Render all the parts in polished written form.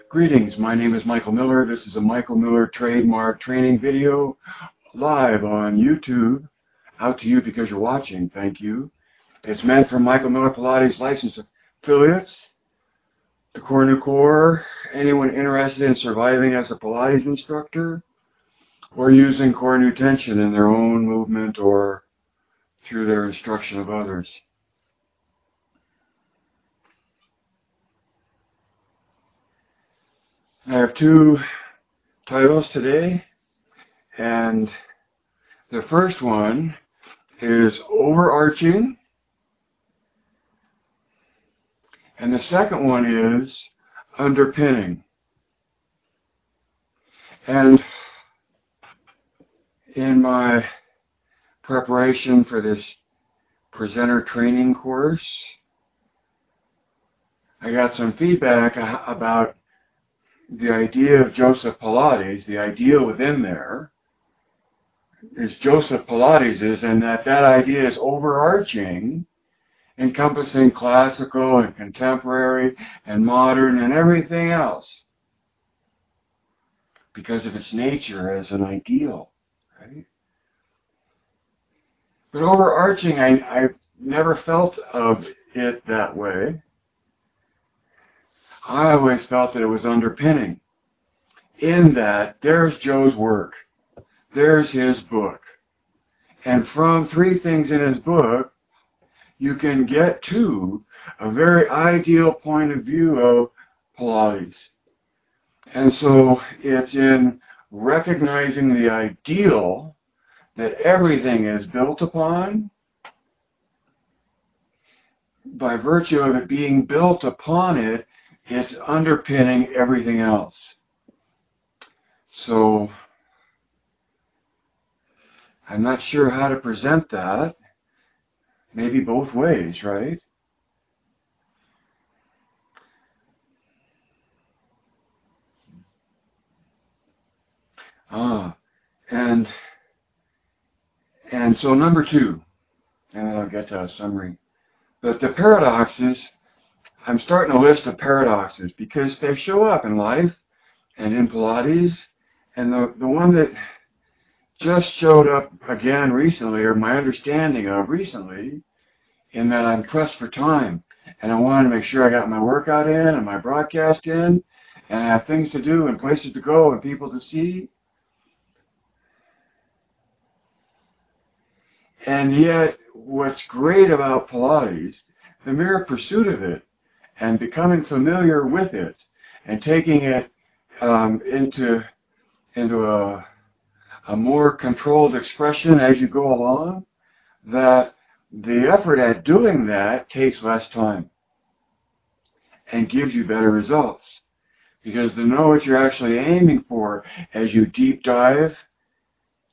Greetings, my name is Michael Miller. This is a Michael Miller trademark training video live on YouTube. Out to you because you're watching, thank you. It's meant for Michael Miller Pilates licensed affiliates, the Core New Core, anyone interested in surviving as a Pilates instructor, or using Core New Tension in their own movement or through their instruction of others. I have two titles today, and the first one is overarching, and the second one is underpinning. And in my preparation for this presenter training course, I got some feedback about the idea of Joseph Pilates. The ideal within there is Joseph Pilates, and that idea is overarching, encompassing classical and contemporary and modern and everything else because of its nature as an ideal, right? But overarching, I've never felt of it that way. I always felt that it was underpinning, in that there's Joe's work, there's his book, and from three things in his book, you can get to a very ideal point of view of Pilates. And so it's in recognizing the ideal that everything is built upon. By virtue of it being built upon it, it's underpinning everything else. So I'm not sure how to present that. Maybe both ways, right? And so number two, and then I'll get to a summary. But the paradoxes, I'm starting a list of paradoxes because they show up in life and in Pilates. And the one that just showed up again recently, or my understanding of recently, in that I'm pressed for time and I wanted to make sure I got my workout in and my broadcast in, and I have things to do and places to go and people to see. And yet, what's great about Pilates, the mere pursuit of it and becoming familiar with it and taking it into a more controlled expression as you go along, that the effort at doing that takes less time and gives you better results. Because to know what you're actually aiming for as you deep dive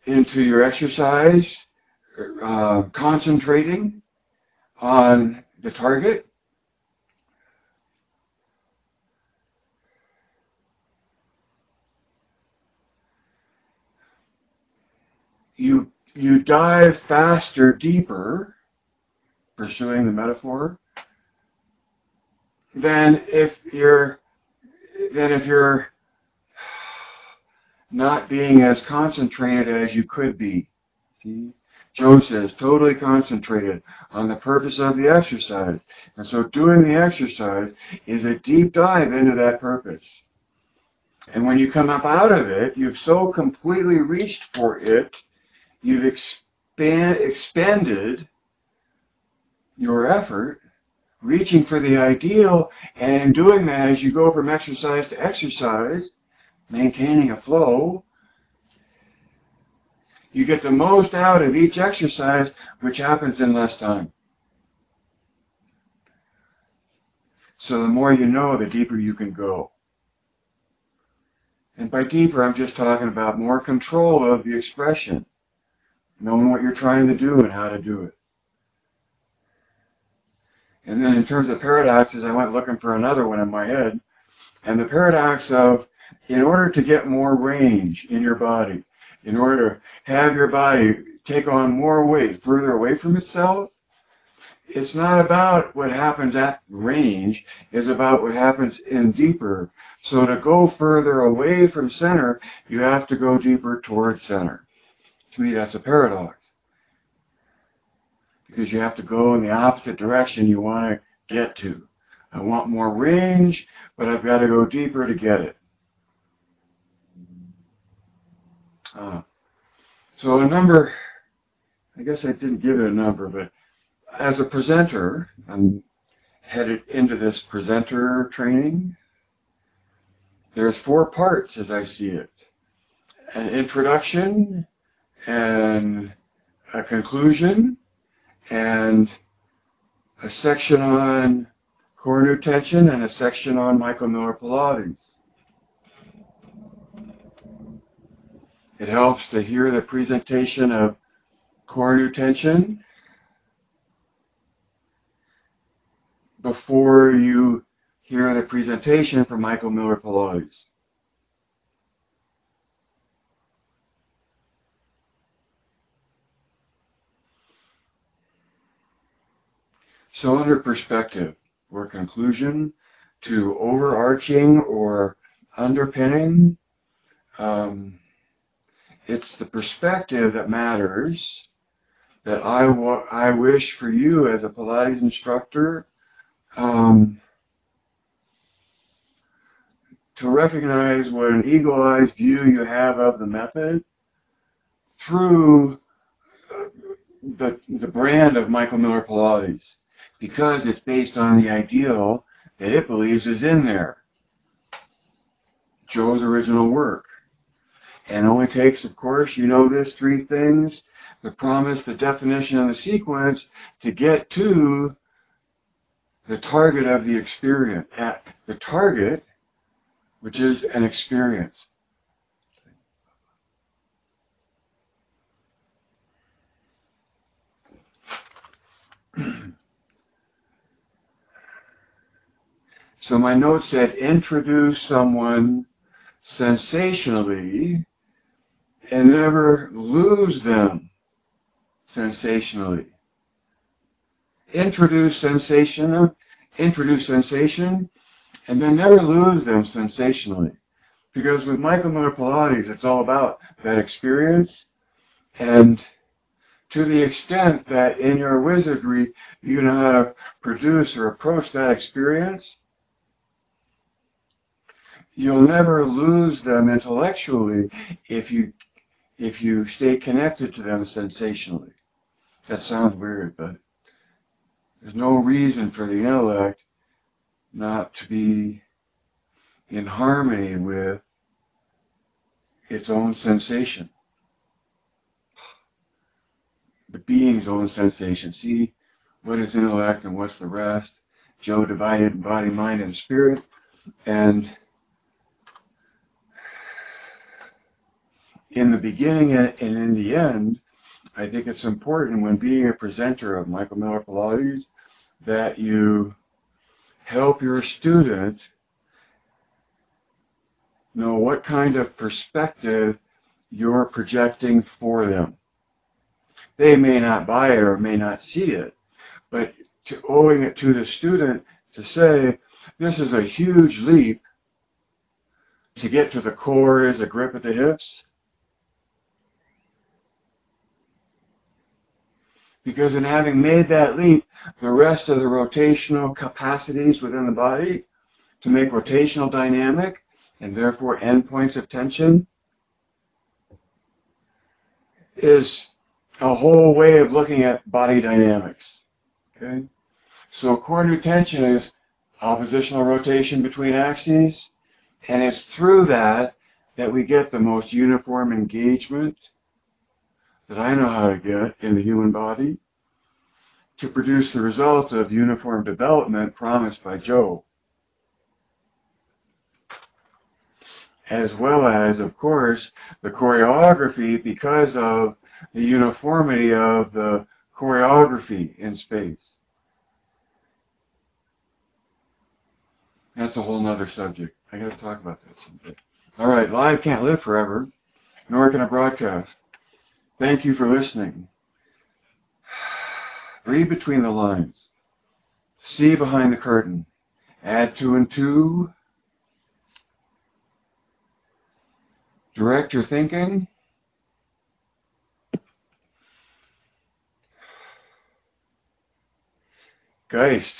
into your exercise, concentrating on the target, you dive faster, deeper, pursuing the metaphor, than if you're not being as concentrated as you could be. See? Joe says, totally concentrated on the purpose of the exercise. And so doing the exercise is a deep dive into that purpose. And when you come up out of it, you've so completely reached for it, you've expended your effort reaching for the ideal, and in doing that, as you go from exercise to exercise, maintaining a flow, you get the most out of each exercise, which happens in less time. So the more you know, the deeper you can go. And by deeper, I'm just talking about more control of the expression, knowing what you're trying to do and how to do it. And then in terms of paradoxes, I went looking for another one in my head. And the paradox of, in order to get more range in your body, in order to have your body take on more weight further away from itself, It's not about what happens at range, it's about what happens in deeper. So to go further away from center, you have to go deeper towards center. To me, that's a paradox. Because you have to go in the opposite direction you want to get to. I want more range, but I've got to go deeper to get it. So a number, I guess I didn't give it a number, but as a presenter, I'm headed into this presenter training. There's 4 parts as I see it. An introduction, and a conclusion, and a section on core new tension, and a section on michaelmillerpilates. It helps to hear the presentation of core new tension before you hear the presentation from michaelmillerpilates. So under perspective, or conclusion, to overarching or underpinning, it's the perspective that matters, that I wish for you as a Pilates instructor to recognize what an eagle-eyed view you have of the method through the brand of michaelmillerpilates, because it's based on the ideal that it believes is in there. Joe's original work. And it only takes, of course, you know this, 3 things: the promise, the definition, and the sequence to get to the target of the experience. At the target, which is an experience. So my note said, introduce someone sensationally and never lose them sensationally. Introduce sensation, and then never lose them sensationally. Because with michaelmillerpilates, it's all about that experience, and to the extent that in your wizardry you know how to produce or approach that experience, you'll never lose them intellectually if you stay connected to them sensationally. That sounds weird, but there's no reason for the intellect not to be in harmony with its own sensation. The being's own sensation. See what is intellect and what's the rest. Joe divided body, mind, and spirit. And in the beginning and in the end, I think it's important when being a presenter of michaelmillerpilates that you help your student know what kind of perspective you're projecting for them. They may not buy it or may not see it, but owing it to the student to say, this is a huge leap to get to the core is a grip at the hips. Because in having made that leap, the rest of the rotational capacities within the body to make rotational dynamic, and therefore endpoints of tension, is a whole way of looking at body dynamics. Okay? So core new tension is oppositional rotation between axes, and it's through that that we get the most uniform engagement that I know how to get in the human body to produce the result of uniform development promised by Joe. As well as, of course, the choreography because of the uniformity of the choreography in space. That's a whole nother subject. I got to talk about that someday. All right, live can't live forever, nor can a broadcast. Thank you for listening. Read between the lines. See behind the curtain. Add 2 and 2. Direct your thinking. Geist.